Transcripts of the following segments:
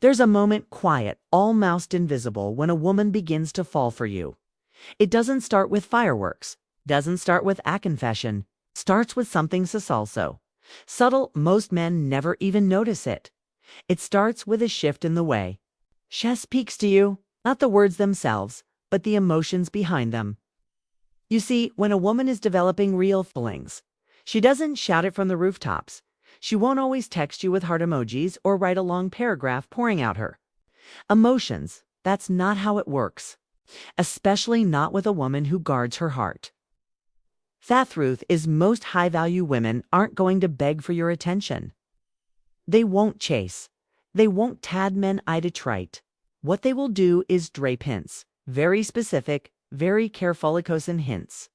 There's a moment quiet, almost invisible, when a woman begins to fall for you. It doesn't start with fireworks, doesn't start with a confession, starts with something also. Subtle, most men never even notice it. It starts with a shift in the way she speaks to you, not the words themselves, but the emotions behind them. You see, when a woman is developing real feelings, she doesn't shout it from the rooftops. She won't always text you with heart emojis or write a long paragraph pouring out her emotions. That's not how it works, especially not with a woman who guards her heart. That truth is most high-value women aren't going to beg for your attention. They won't chase. They won't tad men eye to trite. What they will do is drape hints, very specific, very careful hints.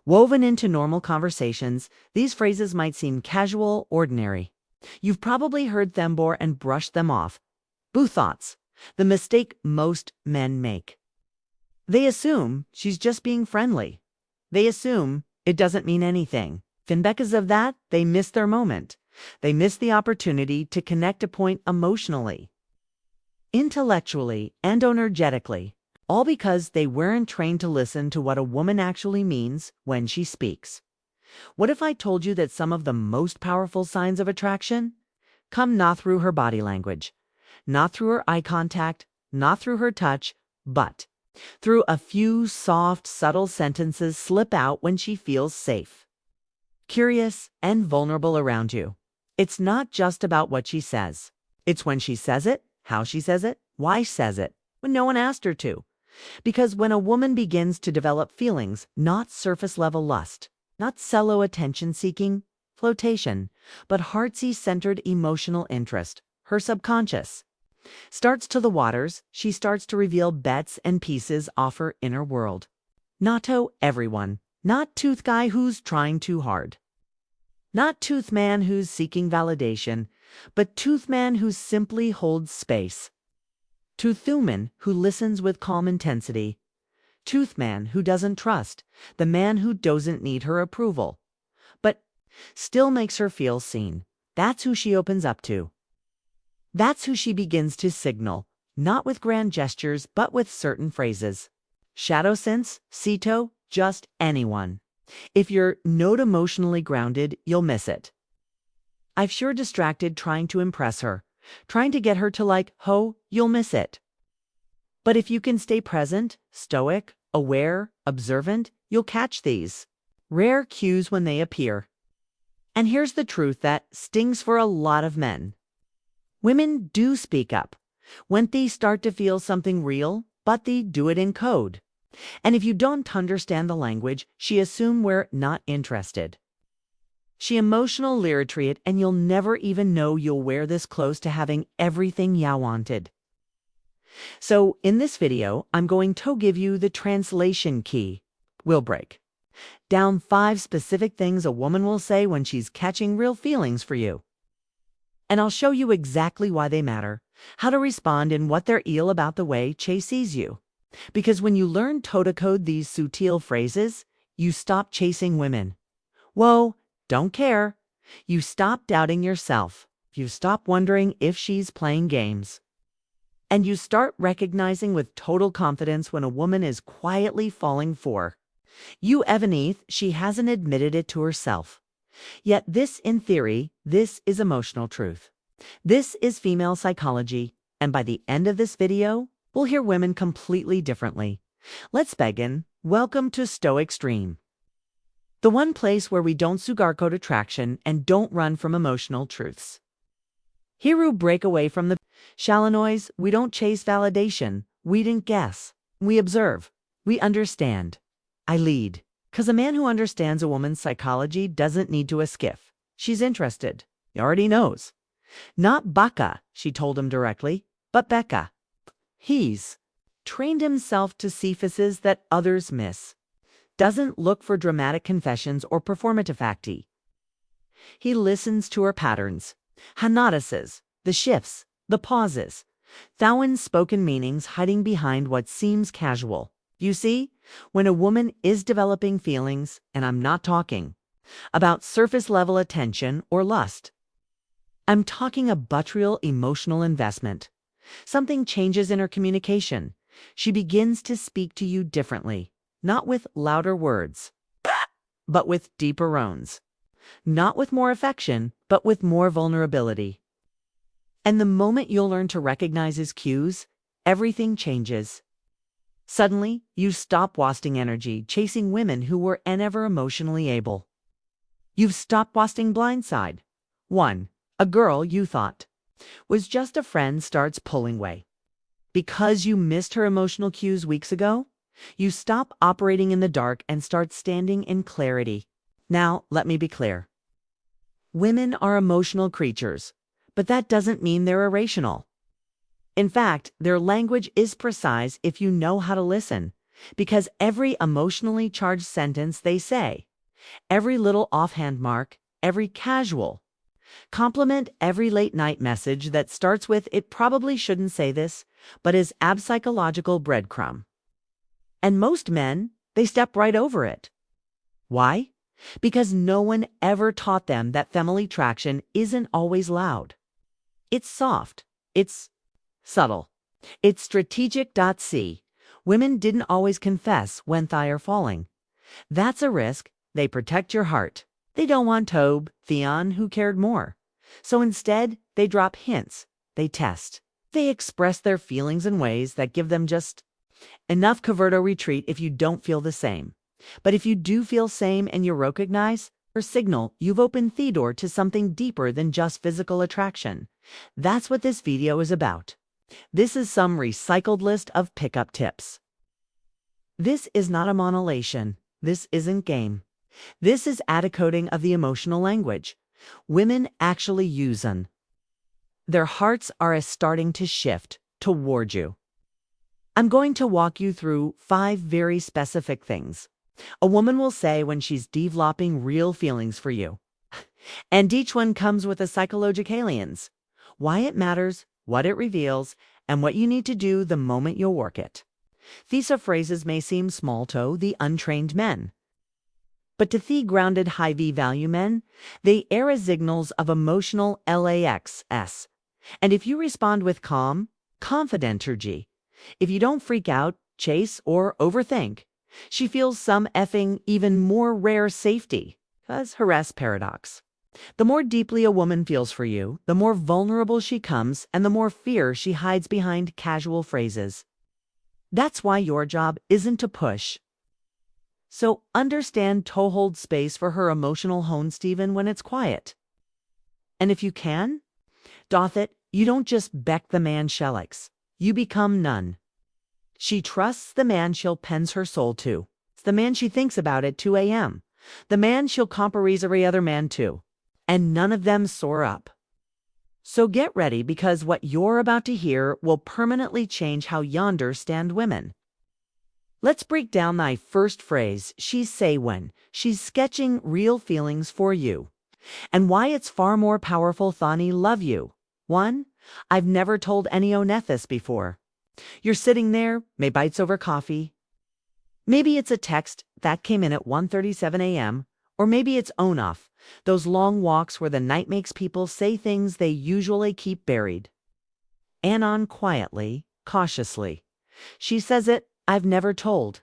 Woven into normal conversations, these phrases might seem casual, ordinary. You've probably heard them before and brushed them off. Boo thoughts, the mistake most men make. They assume she's just being friendly. They assume it doesn't mean anything. And because of that, they miss their moment. They miss the opportunity to connect a point emotionally, intellectually, and energetically. All because they weren't trained to listen to what a woman actually means when she speaks. What if I told you that some of the most powerful signs of attraction come not through her body language, not through her eye contact, not through her touch, but through a few soft, subtle sentences slip out when she feels safe, curious, and vulnerable around you? It's not just about what she says. It's when she says it, how she says it, why she says it, when no one asked her to. Because when a woman begins to develop feelings, not surface-level lust, not cello attention-seeking, flotation, but heartsy-centered emotional interest, her subconscious starts to the waters, she starts to reveal bits and pieces of her inner world. Not to everyone, not tooth guy who's trying too hard, not tooth man who's seeking validation, but tooth man who simply holds space. Tooth woman who listens with calm intensity. Tooth man who doesn't trust, the man who doesn't need her approval, but still makes her feel seen. That's who she opens up to. That's who she begins to signal, not with grand gestures, but with certain phrases. Shadow sense, Cito, just anyone. If you're not emotionally grounded, you'll miss it. I've sure distracted trying to impress her, trying to get her to like, you'll miss it. But if you can stay present, stoic, aware, observant, you'll catch these rare cues when they appear. And here's the truth that stings for a lot of men. Women do speak up when they start to feel something real, but they do it in code. And if you don't understand the language, she assume we're not interested. She emotional lyricry it, and you'll never even know you'll wear this close to having everything ya wanted. So in this video, I'm going to give you the translation key. We'll break down 5 specific things a woman will say when she's catching real feelings for you. And I'll show you exactly why they matter, how to respond, and what they're ill about the way she sees you. Because when you learn to decode these subtle phrases, you stop chasing women. Whoa, don't care. You stop doubting yourself. You stop wondering if she's playing games. And you start recognizing with total confidence when a woman is quietly falling for you, even if she hasn't admitted it to herself. Yet this, in theory, this is emotional truth. This is female psychology, and by the end of this video, we'll hear women completely differently. Let's begin. Welcome to Stoic Stream, the one place where we don't sugarcoat attraction and don't run from emotional truths. Here we break away from the shallow noise. We don't chase validation. We didn't guess. We observe. We understand. I lead. Because a man who understands a woman's psychology doesn't need to skiff. She's interested. He already knows. Not Baka, she told him directly, but Becca. He's trained himself to see faces that others miss. Doesn't look for dramatic confessions or performative acting. He listens to her patterns, her notices, the shifts, the pauses, thousand spoken meanings hiding behind what seems casual. You see, when a woman is developing feelings, and I'm not talking about surface-level attention or lust, I'm talking about real emotional investment, Something changes in her communication. She begins to speak to you differently, not with louder words, but with deeper groans. Not with more affection, but with more vulnerability. And the moment you'll learn to recognize his cues, everything changes. Suddenly, you stop wasting energy chasing women who were never emotionally able. You've stopped wasting blindside. 1. A girl you thought was just a friend starts pulling away. Because you missed her emotional cues weeks ago, you stop operating in the dark and start standing in clarity. Now, let me be clear. Women are emotional creatures, but that doesn't mean they're irrational. In fact, their language is precise if you know how to listen, because every emotionally charged sentence they say, every little offhand mark, every casual compliment, every late-night message that starts with "it probably shouldn't say this," but is psychological breadcrumb. And most men, they step right over it. Why? Because no one ever taught them that female attraction isn't always loud. It's soft. It's subtle. It's strategic. See, women didn't always confess when they're falling. That's a risk. They protect your heart. They don't want Tobe, Theon, who cared more. So instead, they drop hints. They test. They express their feelings in ways that give them just enough cover to retreat if you don't feel the same. But if you do feel same and you recognize her signal, you've opened the door to something deeper than just physical attraction. That's what this video is about. This is some recycled list of pickup tips. This is not a monolation. This isn't game. This is a decoding of the emotional language. Women actually use them. Their hearts are starting to shift toward you. I'm going to walk you through 5 very specific things a woman will say when she's developing real feelings for you. And each one comes with a psychological aliens, why it matters, what it reveals, and what you need to do the moment you'll work it. These phrases may seem small to the untrained men. But to the grounded high-V value men, they are signals of emotional laxs. And if you respond with calm, confident energy, if you don't freak out, chase, or overthink, she feels some effing even more rare safety. Cause harass paradox. The more deeply a woman feels for you, the more vulnerable she comes and the more fear she hides behind casual phrases. That's why your job isn't to push. So understand to hold space for her emotional hone Stephen when it's quiet. And if you can, doth it, you don't just beck the man shellix, you become none. She trusts the man she'll pens her soul to. It's the man she thinks about at 2 a.m. The man she'll comprise every other man to. And none of them soar up. So get ready because what you're about to hear will permanently change how yonder stand women. Let's break down thy first phrase she's say when she's sketching real feelings for you. And why it's far more powerful than love you. 1. I've never told any this before. You're sitting there, may bites over coffee. Maybe it's a text that came in at 1:37 a.m. Or maybe it's own off, those long walks where the night makes people say things they usually keep buried. And on quietly, cautiously. She says it, I've never told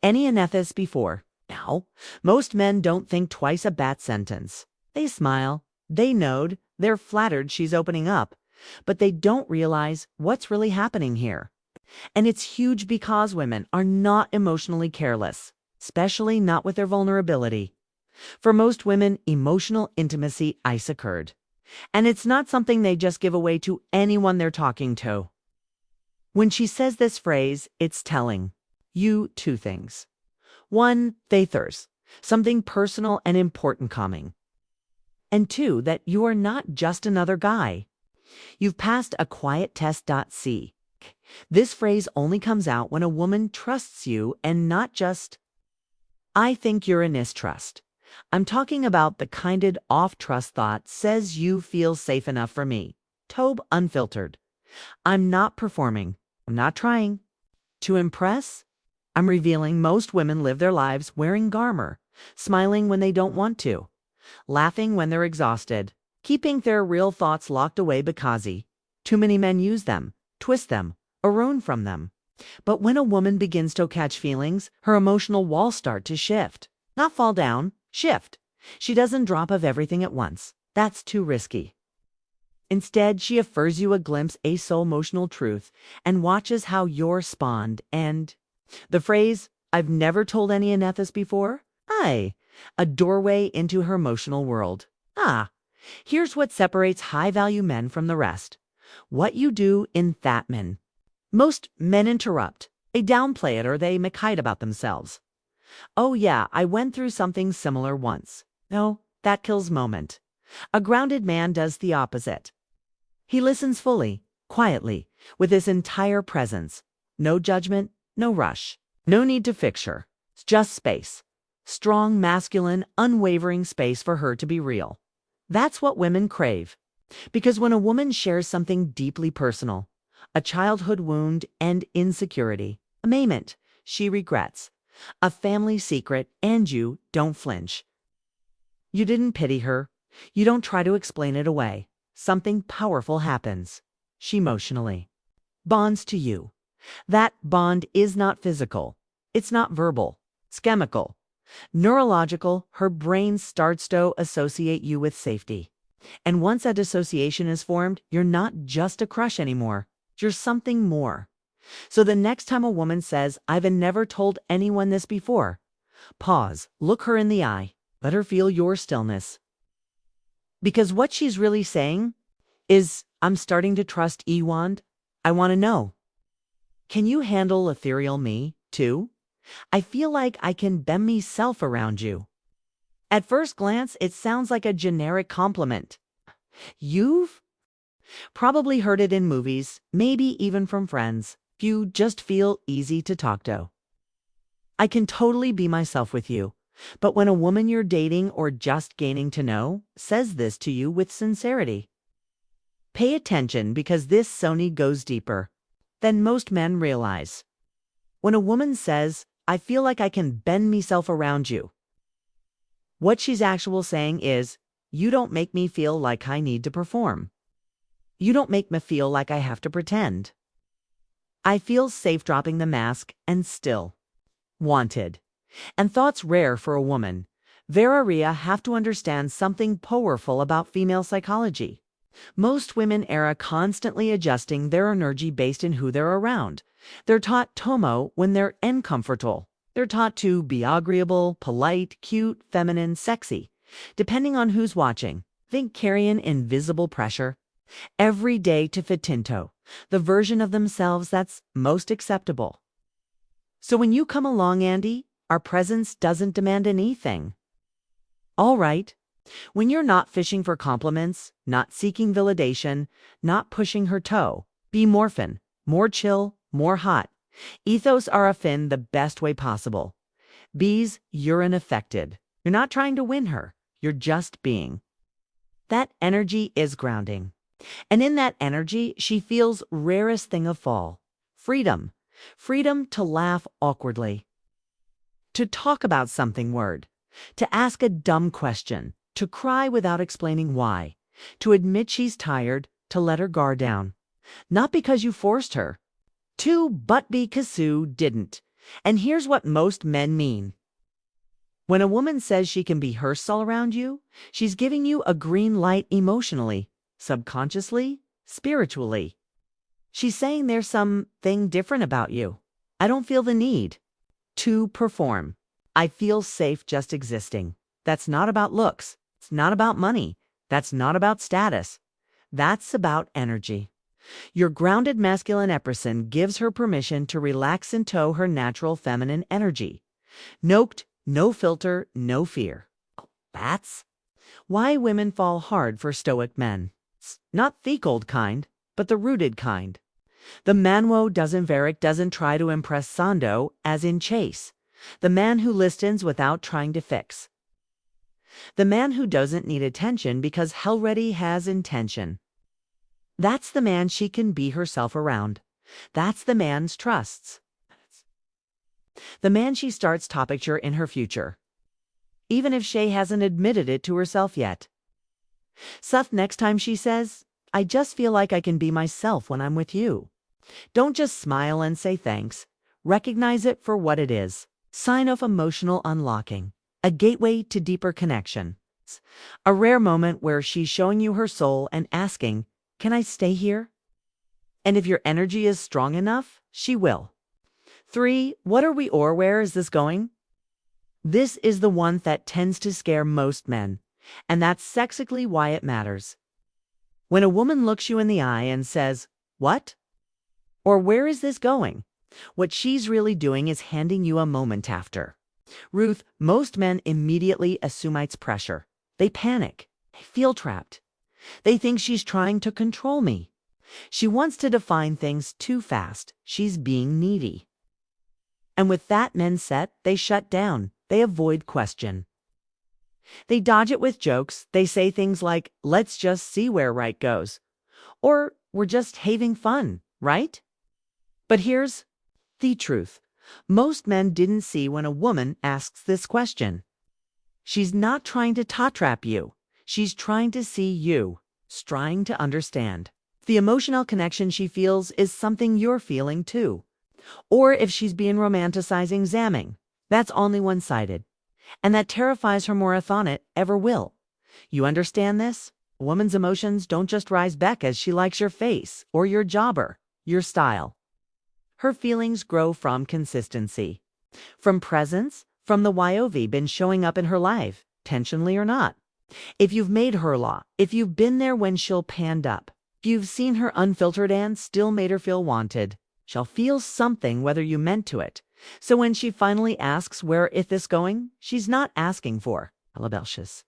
any this before. Now, most men don't think twice about sentence. They smile, they nod, they're flattered she's opening up, but they don't realize what's really happening here. And it's huge because women are not emotionally careless, especially not with their vulnerability. For most women, emotional intimacy ice occurred. And it's not something they just give away to anyone they're talking to. When she says this phrase, it's telling you 2 things. 1, they thirst, something personal and important coming. And 2, that you are not just another guy. You've passed a quiet test. See. This phrase only comes out when a woman trusts you and not just, I think you're in this trust. I'm talking about the kinded off-trust thought says you feel safe enough for me. Tobe unfiltered. I'm not performing. I'm not trying to impress. I'm revealing most women live their lives wearing garment, smiling when they don't want to, laughing when they're exhausted, keeping their real thoughts locked away because too many men use them. twist them, or run from them. But when a woman begins to catch feelings, her emotional walls start to shift. Not fall down, shift. She doesn't drop of everything at once. That's too risky. Instead, she offers you a glimpse of so emotional truth and watches how you're spawned. And the phrase, "I've never told any this before," a doorway into her emotional world. Here's what separates high-value men from the rest. What you do in that men. Most men interrupt. They downplay it or they make height about themselves. "Oh yeah, I went through something similar once." No, that kills moment. A grounded man does the opposite. He listens fully, quietly, with his entire presence. No judgment, no rush. No need to fix her. It's just space. Strong, masculine, unwavering space for her to be real. That's what women crave. Because when a woman shares something deeply personal, a childhood wound and insecurity, a moment she regrets, a family secret, and you don't flinch. You didn't pity her. You don't try to explain it away. Something powerful happens. She emotionally bonds to you. That bond is not physical. It's not verbal. It's chemical. Neurological. Her brain starts to associate you with safety. And once that association is formed, you're not just a crush anymore. You're something more. So the next time a woman says, "I've never told anyone this before," pause, look her in the eye, let her feel your stillness. Because what she's really saying is, "I'm starting to trust Ewand. I want to know. Can you handle ethereal me, too? I feel like I can bend myself around you." At first glance, it sounds like a generic compliment. You've probably heard it in movies, maybe even from friends. You just feel easy to talk to. I can totally be myself with you. But when a woman you're dating or just gaining to know says this to you with sincerity, pay attention because this Sony goes deeper than most men realize. When a woman says, "I feel like I can bend myself around you," what she's actually saying is, "You don't make me feel like I need to perform. You don't make me feel like I have to pretend. I feel safe dropping the mask and still wanted." And thoughts rare for a woman. Vera Rhea have to understand something powerful about female psychology. Most women are constantly adjusting their energy based on who they're around. They're taught tomo when they're uncomfortable. They're taught to be agreeable, polite, cute, feminine, sexy. Depending on who's watching, think carrying invisible pressure every day to fit into the version of themselves that's most acceptable. So when you come along, Andy, our presence doesn't demand anything. All right. When you're not fishing for compliments, not seeking validation, not pushing her toe, be morphin, more chill, more hot. Ethos are offend the best way possible. B's you're unaffected. You're not trying to win her. You're just being. That energy is grounding. And in that energy, she feels rarest thing of all. Freedom. Freedom to laugh awkwardly. To talk about something word, to ask a dumb question, to cry without explaining why, to admit she's tired, to let her guard down. Not because you forced her to, but because you didn't. And here's what most men mean. When a woman says she can be herself around you, she's giving you a green light emotionally, subconsciously, spiritually. She's saying there's something different about you. I don't feel the need to perform. I feel safe just existing. That's not about looks. It's not about money. That's not about status. That's about energy. Your grounded masculine person gives her permission to relax into her natural feminine energy. Noked, no filter, no fear. That's why women fall hard for stoic men. It's not the cold kind, but the rooted kind. The manwo doesn't try to impress Sando, as in Chase. The man who listens without trying to fix. The man who doesn't need attention because he already has intention. That's the man she can be herself around. That's the man's trusts. The man she starts to picture in her future. Even if she hasn't admitted it to herself yet. Next time she says, "I just feel like I can be myself when I'm with you." Don't just smile and say thanks. Recognize it for what it is. Sign of emotional unlocking. A gateway to deeper connection. A rare moment where she's showing you her soul and asking, "Can I stay here?" And if your energy is strong enough, she will. 3. What are we or where is this going? This is the one that tends to scare most men, and that's sexically why it matters. When a woman looks you in the eye and says, "What?" or "Where is this going?" what she's really doing is handing you a moment after. Ruth, most men immediately assume it's pressure. They panic. They feel trapped. They think she's trying to control me. She wants to define things too fast. She's being needy. And with that mindset, they shut down. They avoid question. They dodge it with jokes. They say things like, "Let's just see where right goes." Or, "We're just having fun, right?" But here's the truth. Most men didn't see when a woman asks this question. She's not trying to trap you. She's trying to see you, trying to understand. The emotional connection she feels is something you're feeling too. Or if she's being romanticizing zamming, that's only one-sided. And that terrifies her more than it ever will. You understand this? A woman's emotions don't just rise back as she likes your face or your jobber, your style. Her feelings grow from consistency, from presence, from the YOV been showing up in her life, intentionally or not. If you've made her law, if you've been there when she'll panned up, if you've seen her unfiltered and still made her feel wanted, she'll feel something whether you meant to it. So when she finally asks where is this going, she's not asking for alabelcious.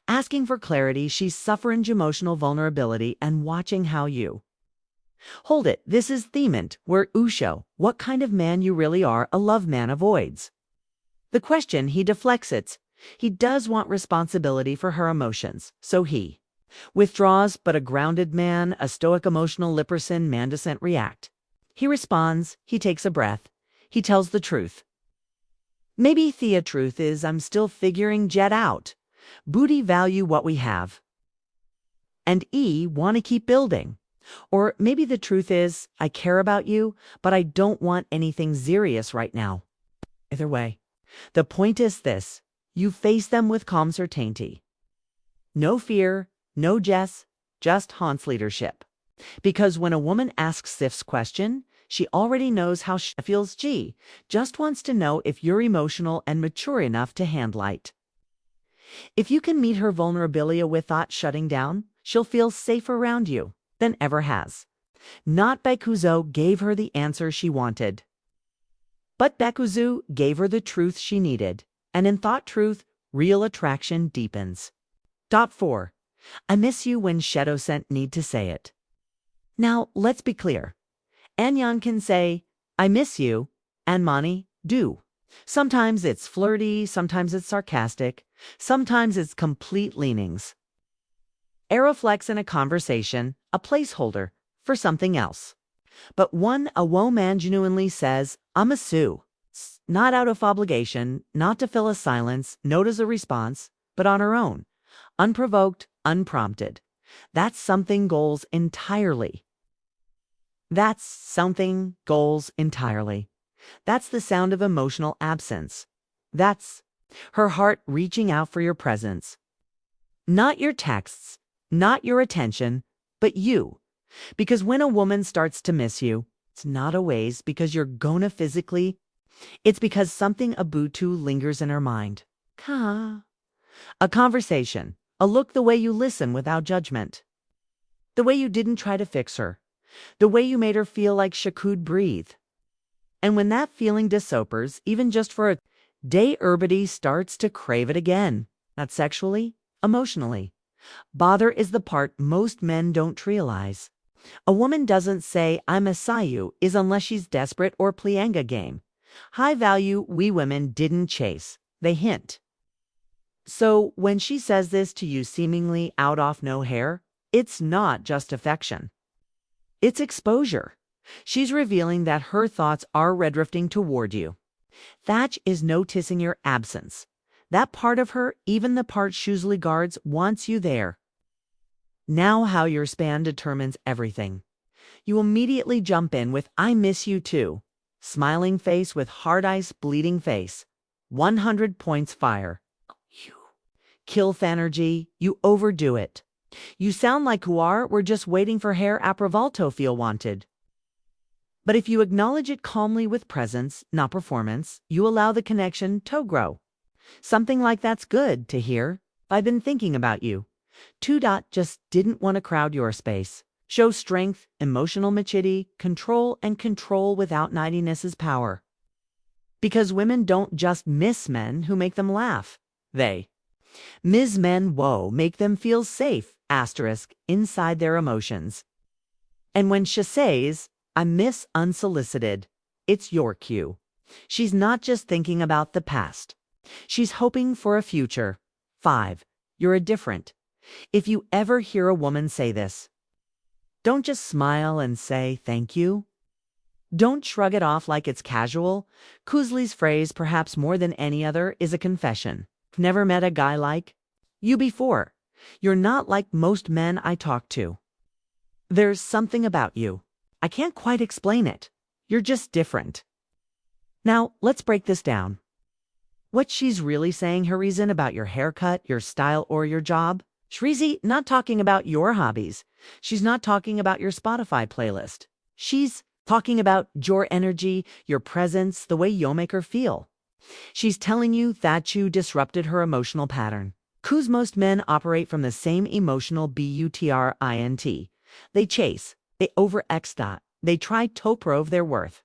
Asking for clarity, she's suffering emotional vulnerability and watching how you hold it. This is Themant, where Usho, what kind of man you really are, a love man avoids. The question, he deflects it. He does want responsibility for her emotions, so he withdraws, but a grounded man, a stoic emotional lipperson man doesn't react. He responds, he takes a breath, he tells the truth. Maybe the truth is, "I'm still figuring jet out. Booty value what we have. And want to keep building." Or maybe the truth is, "I care about you, but I don't want anything serious right now." Either way, the point is this: you face them with calm certainty. No fear, no just Hans leadership. Because when a woman asks this question, she already knows how she feels. She just wants to know if you're emotional and mature enough to handle it. If you can meet her vulnerability without shutting down, she'll feel safer around you than ever has. Not Bekuzo gave her the answer she wanted, but Bekuzo gave her the truth she needed. And in thought truth, real attraction deepens. 4. I miss you when Shadow Scent need to say it. Now, let's be clear. Anyan can say, "I miss you," and Mani do. Sometimes it's flirty, sometimes it's sarcastic, sometimes it's complete leanings. Aeroflex in a conversation, a placeholder for something else. But when a woman genuinely says, "I'm a Sue," not out of obligation, not to fill a silence, not as a response, but on her own, unprovoked, unprompted, that's something goals entirely. That's something goals entirely. That's the sound of emotional absence. That's her heart reaching out for your presence. Not your texts, not your attention, but you. Because when a woman starts to miss you, it's not always because you're gonna physically, it's because something Ubuntu lingers in her mind. A conversation, a look, the way you listen without judgment. The way you didn't try to fix her. The way you made her feel like she could breathe. And when that feeling disappears, even just for a day, everybody starts to crave it again. Not sexually, emotionally. Bother is the part most men don't realize. A woman doesn't say, "I'm a Sayu," is unless she's desperate or plianga game. High value we women didn't chase. They hint. So when she says this to you seemingly out of no hair, it's not just affection. It's exposure. She's revealing that her thoughts are redrifting toward you. Thatch is noticing your absence. That part of her, even the part she usually guards, wants you there. Now how your span determines everything. You immediately jump in with, I miss you too. Smiling face with hard ice, bleeding face. 100 points fire. You. Kilth energy, you overdo it. You sound like who are, we're just waiting for hair aprovalto feel wanted. But if you acknowledge it calmly with presence, not performance, you allow the connection to grow. Something like that's good to hear. I've been thinking about you. 2. Just didn't want to crowd your space. Show strength, emotional maturity, control, and control without nidiness's power. Because women don't just miss men who make them laugh. They miss men make them feel safe, inside their emotions. And when she says, I miss unsolicited, it's your cue. She's not just thinking about the past. She's hoping for a future. 5. You're a different. If you ever hear a woman say this, don't just smile and say thank you. Don't shrug it off like it's casual. Kuzli's phrase, perhaps more than any other, is a confession. Never met a guy like you before. You're not like most men I talk to. There's something about you. I can't quite explain it. You're just different. Now, let's break this down. What she's really saying, her reason about your haircut, your style, or your job? Shreezy not talking about your hobbies. She's not talking about your Spotify playlist. She's talking about your energy, your presence, the way you'll make her feel. She's telling you that you disrupted her emotional pattern. 'Cause most men operate from the same emotional butrint. They chase, they over-extort, they try to prove their worth.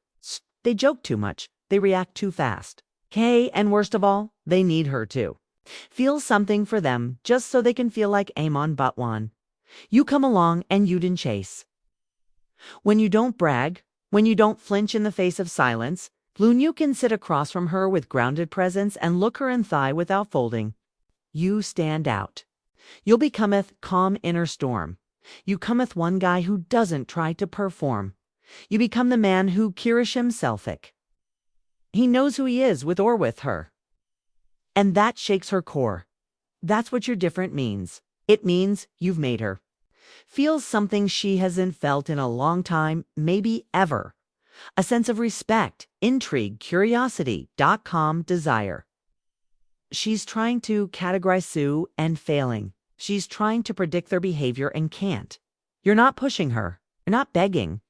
They joke too much, they react too fast. And worst of all, they need her to feel something for them just so they can feel like Amon Butwan. You come along and you didn't chase. When you don't brag, when you don't flinch in the face of silence, when you can sit across from her with grounded presence and look her in thigh without folding, you stand out. You'll becometh calm inner storm. You cometh one guy who doesn't try to perform. You become the man who curish himselfic. He knows who he is with or with her. And that shakes her core. That's what your different means. It means you've made her feel something she hasn't felt in a long time, maybe ever. A sense of respect, intrigue, curiosity, calm desire. She's trying to categorize Sue and failing. She's trying to predict their behavior and can't. You're not pushing her. You're not begging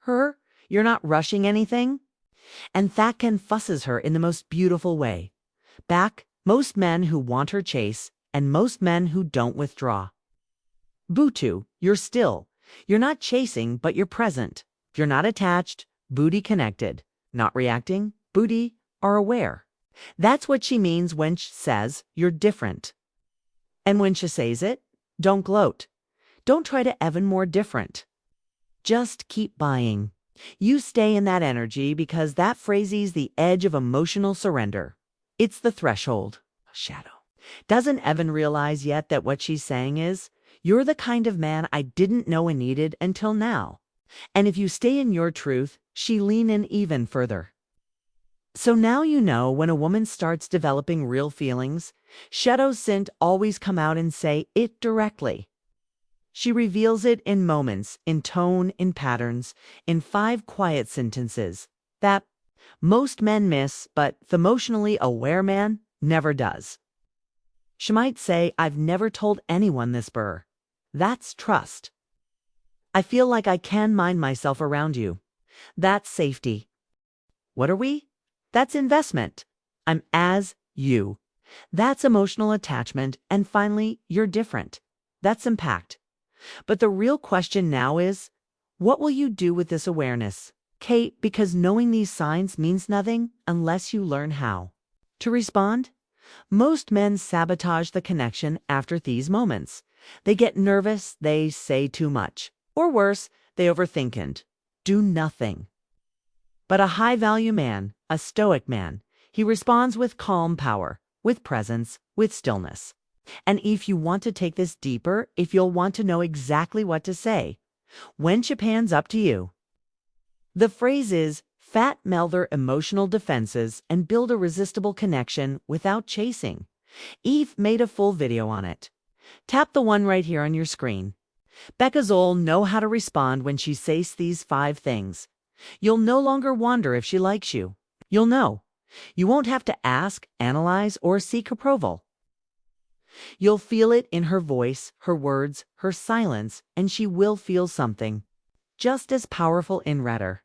her. You're not rushing anything. And that can fusses her in the most beautiful way. Back, most men who want her chase, and most men who don't withdraw. Butu, you're still. You're not chasing, but you're present. You're not attached, booty connected. Not reacting, booty are aware. That's what she means when she says you're different. And when she says it, don't gloat. Don't try to even more different. Just keep buying. You stay in that energy because that phrases the edge of emotional surrender. It's the threshold. Shadow. Doesn't Evan realize yet that what she's saying is, you're the kind of man I didn't know I needed until now. And if you stay in your truth, she lean in even further. So now you know when a woman starts developing real feelings, shadows sint always come out and say it directly. She reveals it in moments, in tone, in patterns, in 5 quiet sentences that most men miss, but the emotionally aware man never does. She might say, I've never told anyone this, Burr. That's trust. I feel like I can mind myself around you. That's safety. What are we? That's investment. I'm as you. That's emotional attachment. And finally, you're different. That's impact. But the real question now is, what will you do with this awareness? Kate, because knowing these signs means nothing unless you learn how to respond. Most men sabotage the connection after these moments. They get nervous, they say too much. Or worse, they overthink and do nothing. But a high-value man, a stoic man, he responds with calm power, with presence, with stillness. And if you want to take this deeper, if you'll want to know exactly what to say, when Japan's up to you. The phrase is, fat meld their emotional defenses and build a resistible connection without chasing. Eve made a full video on it. Tap the one right here on your screen. Beccas'll know how to respond when she says these 5 things. You'll no longer wonder if she likes you. You'll know. You won't have to ask, analyze, or seek approval. You'll feel it in her voice, her words, her silence, and she will feel something just as powerful in return.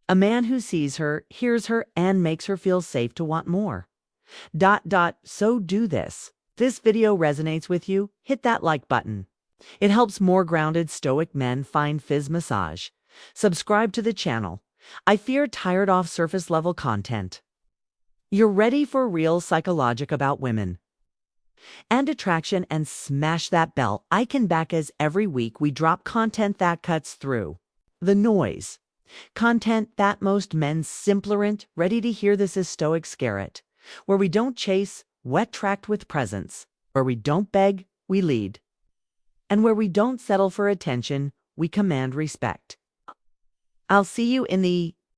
A man who sees her, hears her, and makes her feel safe to want more. So do this. If this video resonates with you, hit that like button. It helps more grounded Stoic men find Fizz Massage. Subscribe to the channel. I fear tired off surface level content. You're ready for real psychologic about women and attraction, and smash that bell icon back, as every week we drop content that cuts through the noise. Content that most men simply aren't ready to hear. This is Stoic Scarrett, where we don't chase, we attract with presence, where we don't beg, we lead, and where we don't settle for attention, we command respect. I'll see you in the